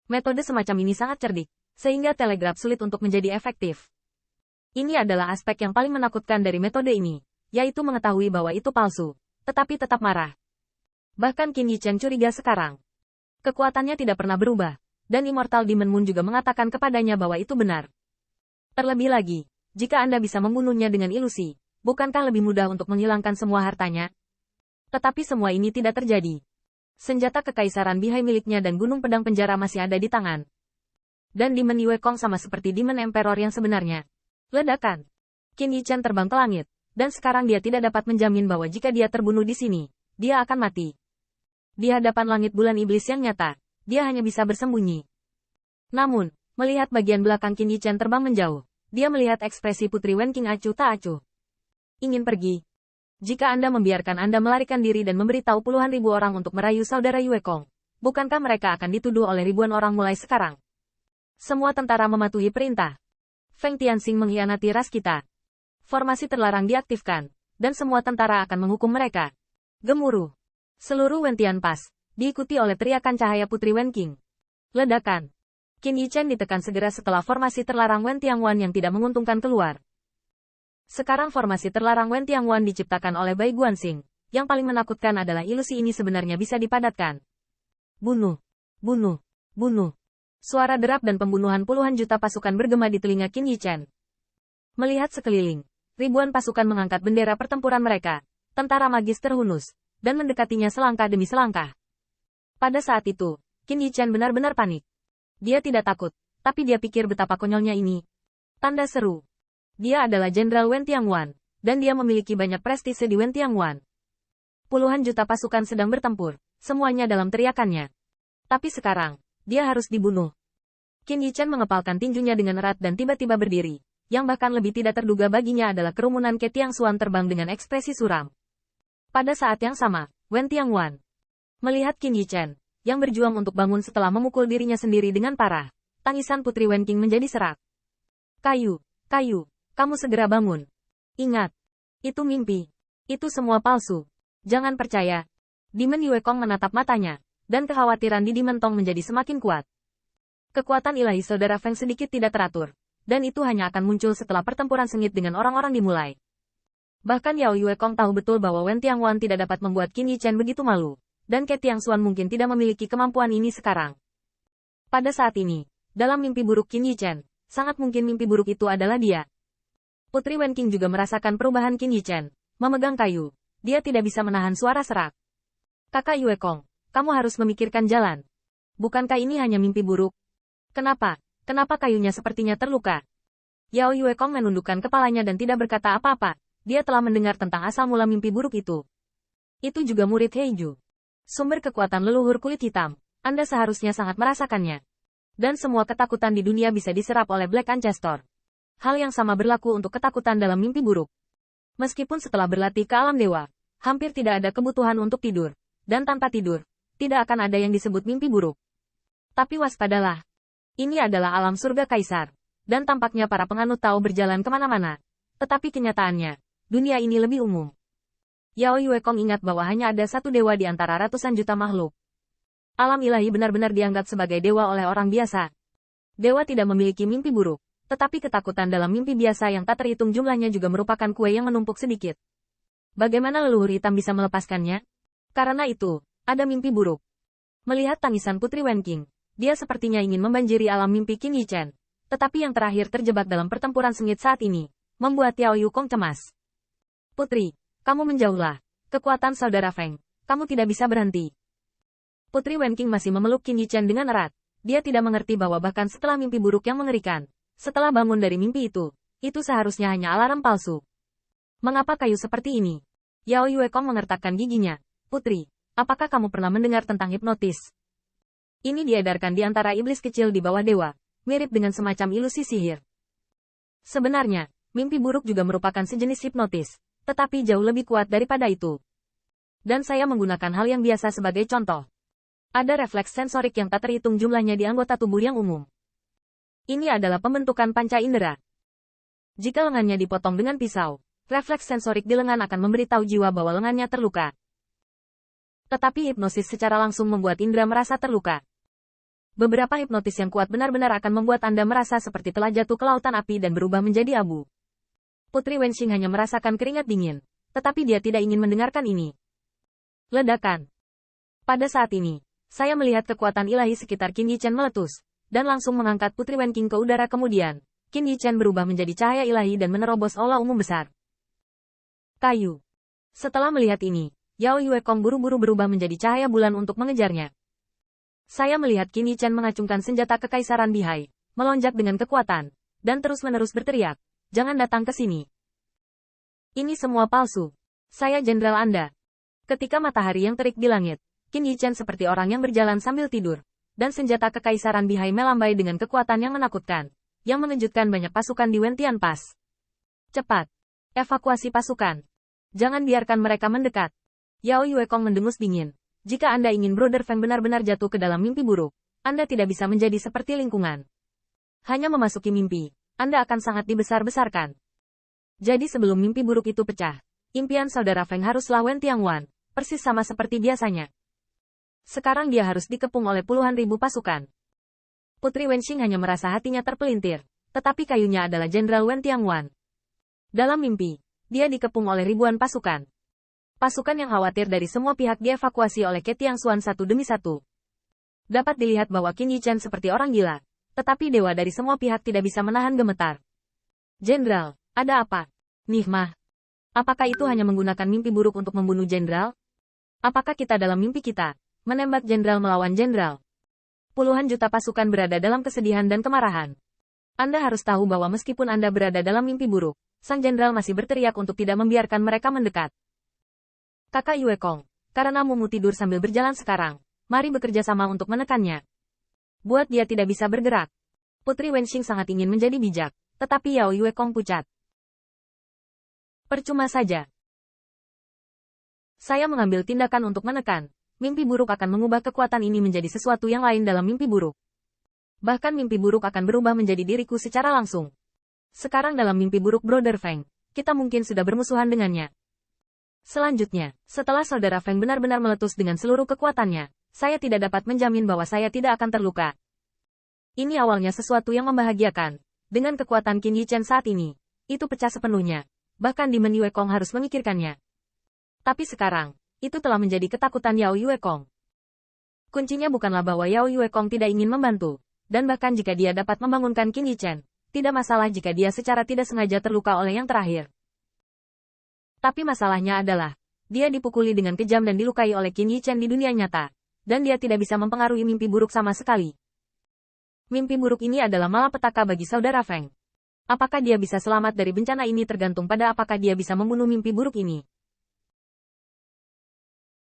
Metode semacam ini sangat cerdik, sehingga telegraf sulit untuk menjadi efektif. Ini adalah aspek yang paling menakutkan dari metode ini, yaitu mengetahui bahwa itu palsu, tetapi tetap marah. Bahkan Qin Yichen curiga sekarang. Kekuatannya tidak pernah berubah, dan Immortal Demon Moon juga mengatakan kepadanya bahwa itu benar. Terlebih lagi, jika Anda bisa membunuhnya dengan ilusi, bukankah lebih mudah untuk menghilangkan semua hartanya? Tetapi semua ini tidak terjadi. Senjata kekaisaran Bihai miliknya dan gunung pedang penjara masih ada di tangan. Dan Demon Yue Kong sama seperti Demon Emperor yang sebenarnya. Ledakan. Qin Yichen terbang ke langit, dan sekarang dia tidak dapat menjamin bahwa jika dia terbunuh di sini, dia akan mati. Di hadapan langit bulan iblis yang nyata, dia hanya bisa bersembunyi. Namun, melihat bagian belakang Qin Yichen terbang menjauh, dia melihat ekspresi Putri Wen Qing acuh tak acuh. Ingin pergi. Jika Anda membiarkan Anda melarikan diri dan memberitahu puluhan ribu orang untuk merayu saudara Yue Kong, bukankah mereka akan dituduh oleh ribuan orang mulai sekarang? Semua tentara mematuhi perintah. Feng Tianxing mengkhianati ras kita. Formasi terlarang diaktifkan, dan semua tentara akan menghukum mereka. Gemuruh. Seluruh Wentian pas, diikuti oleh teriakan cahaya Putri Wen Qing. Ledakan. Qin Yichen ditekan segera setelah formasi terlarang Wen Tiangwan yang tidak menguntungkan keluar. Sekarang formasi terlarang Wen Tiangwan diciptakan oleh Bai Guanxing. Yang paling menakutkan adalah ilusi ini sebenarnya bisa dipadatkan. Bunuh. Bunuh. Bunuh. Suara derap dan pembunuhan puluhan juta pasukan bergema di telinga Qin Yichen. Melihat sekeliling, ribuan pasukan mengangkat bendera pertempuran mereka. Tentara magis terhunus, dan mendekatinya selangkah demi selangkah. Pada saat itu, Qin Yichen benar-benar panik. Dia tidak takut, tapi dia pikir betapa konyolnya ini. Tanda seru. Dia adalah Jenderal Wen Tiangwan, dan dia memiliki banyak prestise di Wen Tiangwan. Puluhan juta pasukan sedang bertempur, semuanya dalam teriakannya. Tapi sekarang, dia harus dibunuh. Qin Yichen mengepalkan tinjunya dengan erat dan tiba-tiba berdiri. Yang bahkan lebih tidak terduga baginya adalah kerumunan Ke Tiangxuan terbang dengan ekspresi suram. Pada saat yang sama, Wen Tiangwan melihat Qin Yichen, yang berjuang untuk bangun setelah memukul dirinya sendiri dengan parah. Tangisan Putri Wen Qing menjadi serak. Kayu, kayu. Kamu segera bangun. Ingat. Itu mimpi. Itu semua palsu. Jangan percaya. Demon Yue Kong menatap matanya, dan kekhawatiran di Demon Tong menjadi semakin kuat. Kekuatan ilahi saudara Feng sedikit tidak teratur, dan itu hanya akan muncul setelah pertempuran sengit dengan orang-orang dimulai. Bahkan Yao Yue Kong tahu betul bahwa Wen Tiangwan tidak dapat membuat Qin Yichen begitu malu, dan Ke Tiangxuan mungkin tidak memiliki kemampuan ini sekarang. Pada saat ini, dalam mimpi buruk Qin Yichen, sangat mungkin mimpi buruk itu adalah dia. Putri Wen Qing juga merasakan perubahan Qin Yichen. Memegang kayu, dia tidak bisa menahan suara serak. Kakak Yue Kong, kamu harus memikirkan jalan. Bukankah ini hanya mimpi buruk? Kenapa? Kenapa kayunya sepertinya terluka? Yao Yue Kong menundukkan kepalanya dan tidak berkata apa-apa. Dia telah mendengar tentang asal mula mimpi buruk itu. Itu juga murid Heiju. Sumber kekuatan leluhur kulit hitam. Anda seharusnya sangat merasakannya. Dan semua ketakutan di dunia bisa diserap oleh Black Ancestor. Hal yang sama berlaku untuk ketakutan dalam mimpi buruk. Meskipun setelah berlatih ke alam dewa, hampir tidak ada kebutuhan untuk tidur. Dan tanpa tidur, tidak akan ada yang disebut mimpi buruk. Tapi waspadalah. Ini adalah alam surga kaisar. Dan tampaknya para penganut tahu berjalan kemana-mana. Tetapi kenyataannya, dunia ini lebih umum. Yao Yue Kong ingat bahwa hanya ada satu dewa di antara ratusan juta makhluk. Alam ilahi benar-benar dianggap sebagai dewa oleh orang biasa. Dewa tidak memiliki mimpi buruk. Tetapi ketakutan dalam mimpi biasa yang tak terhitung jumlahnya juga merupakan kue yang menumpuk sedikit. Bagaimana leluhur hitam bisa melepaskannya? Karena itu, ada mimpi buruk. Melihat tangisan Putri Wen Qing, dia sepertinya ingin membanjiri alam mimpi Qin Yichen. Tetapi yang terakhir terjebak dalam pertempuran sengit saat ini, membuat Yao Yu Kong cemas. Putri, kamu menjauhlah. Kekuatan saudara Feng, kamu tidak bisa berhenti. Putri Wen Qing masih memeluk Qin Yichen dengan erat. Dia tidak mengerti bahwa bahkan setelah mimpi buruk yang mengerikan, setelah bangun dari mimpi itu seharusnya hanya alarm palsu. Mengapa kayu seperti ini? Yao Yue Kong mengertakkan giginya. Putri, apakah kamu pernah mendengar tentang hipnotis? Ini diedarkan di antara iblis kecil di bawah dewa, mirip dengan semacam ilusi sihir. Sebenarnya, mimpi buruk juga merupakan sejenis hipnotis, tetapi jauh lebih kuat daripada itu. Dan saya menggunakan hal yang biasa sebagai contoh. Ada refleks sensorik yang tak terhitung jumlahnya di anggota tubuh yang umum. Ini adalah pembentukan panca indera. Jika lengannya dipotong dengan pisau, refleks sensorik di lengan akan memberitahu jiwa bahwa lengannya terluka. Tetapi hipnosis secara langsung membuat indera merasa terluka. Beberapa hipnotis yang kuat benar-benar akan membuat Anda merasa seperti telah jatuh ke lautan api dan berubah menjadi abu. Putri Wenxing hanya merasakan keringat dingin, tetapi dia tidak ingin mendengarkan ini. Ledakan. Pada saat ini, saya melihat kekuatan ilahi sekitar Qin Yichen meletus, dan langsung mengangkat Putri Wenqing ke udara kemudian. Qin Yichen berubah menjadi cahaya ilahi dan menerobos aula umum besar. Kayu. Setelah melihat ini, Yao Yuekong buru-buru berubah menjadi cahaya bulan untuk mengejarnya. Saya melihat Qin Yichen mengacungkan senjata kekaisaran Bihai, melonjak dengan kekuatan, dan terus-menerus berteriak, "Jangan datang ke sini. Ini semua palsu. Saya jenderal Anda." Ketika matahari yang terik di langit, Qin Yichen seperti orang yang berjalan sambil tidur, dan senjata kekaisaran Bihai melambai dengan kekuatan yang menakutkan, yang mengejutkan banyak pasukan di Wentian Pass. Cepat. Evakuasi pasukan. Jangan biarkan mereka mendekat. Yao Yuekong mendengus dingin. Jika Anda ingin Brother Feng benar-benar jatuh ke dalam mimpi buruk, Anda tidak bisa menjadi seperti lingkungan. Hanya memasuki mimpi, Anda akan sangat dibesar-besarkan. Jadi sebelum mimpi buruk itu pecah, impian saudara Feng haruslah Wen Tiangwan, persis sama seperti biasanya. Sekarang dia harus dikepung oleh puluhan ribu pasukan. Putri Wenxing hanya merasa hatinya terpelintir, tetapi kayunya adalah Jenderal Wen Tiangwan. Dalam mimpi, dia dikepung oleh ribuan pasukan. Pasukan yang khawatir dari semua pihak dievakuasi oleh Ke Tiangxuan satu demi satu. Dapat dilihat bahwa Qin Yichen seperti orang gila, tetapi dewa dari semua pihak tidak bisa menahan gemetar. Jenderal, ada apa? Nihmah. Apakah itu hanya menggunakan mimpi buruk untuk membunuh jenderal? Apakah kita dalam mimpi kita, menembak jenderal melawan jenderal? Puluhan juta pasukan berada dalam kesedihan dan kemarahan. Anda harus tahu bahwa meskipun Anda berada dalam mimpi buruk, sang jenderal masih berteriak untuk tidak membiarkan mereka mendekat. Kakak Yuekong, karena Mumu tidur sambil berjalan sekarang, mari bekerja sama untuk menekannya. Buat dia tidak bisa bergerak. Putri Wenxing sangat ingin menjadi bijak, tetapi Yao Yuekong pucat. Percuma saja. Saya mengambil tindakan untuk menekan. Mimpi buruk akan mengubah kekuatan ini menjadi sesuatu yang lain dalam mimpi buruk. Bahkan mimpi buruk akan berubah menjadi diriku secara langsung. Sekarang dalam mimpi buruk Brother Feng, kita mungkin sudah bermusuhan dengannya. Selanjutnya, setelah saudara Feng benar-benar meletus dengan seluruh kekuatannya, saya tidak dapat menjamin bahwa saya tidak akan terluka. Ini awalnya sesuatu yang membahagiakan. Dengan kekuatan Qin Yichen saat ini, itu pecah sepenuhnya. Bahkan Demon Yuekong harus memikirkannya. Tapi sekarang, itu telah menjadi ketakutan Yao Yuekong. Kuncinya bukanlah bahwa Yao Yuekong tidak ingin membantu, dan bahkan jika dia dapat membangunkan Qin Yichen, tidak masalah jika dia secara tidak sengaja terluka oleh yang terakhir. Tapi masalahnya adalah, dia dipukuli dengan kejam dan dilukai oleh Qin Yichen di dunia nyata, dan dia tidak bisa mempengaruhi mimpi buruk sama sekali. Mimpi buruk ini adalah malapetaka bagi saudara Feng. Apakah dia bisa selamat dari bencana ini tergantung pada apakah dia bisa membunuh mimpi buruk ini.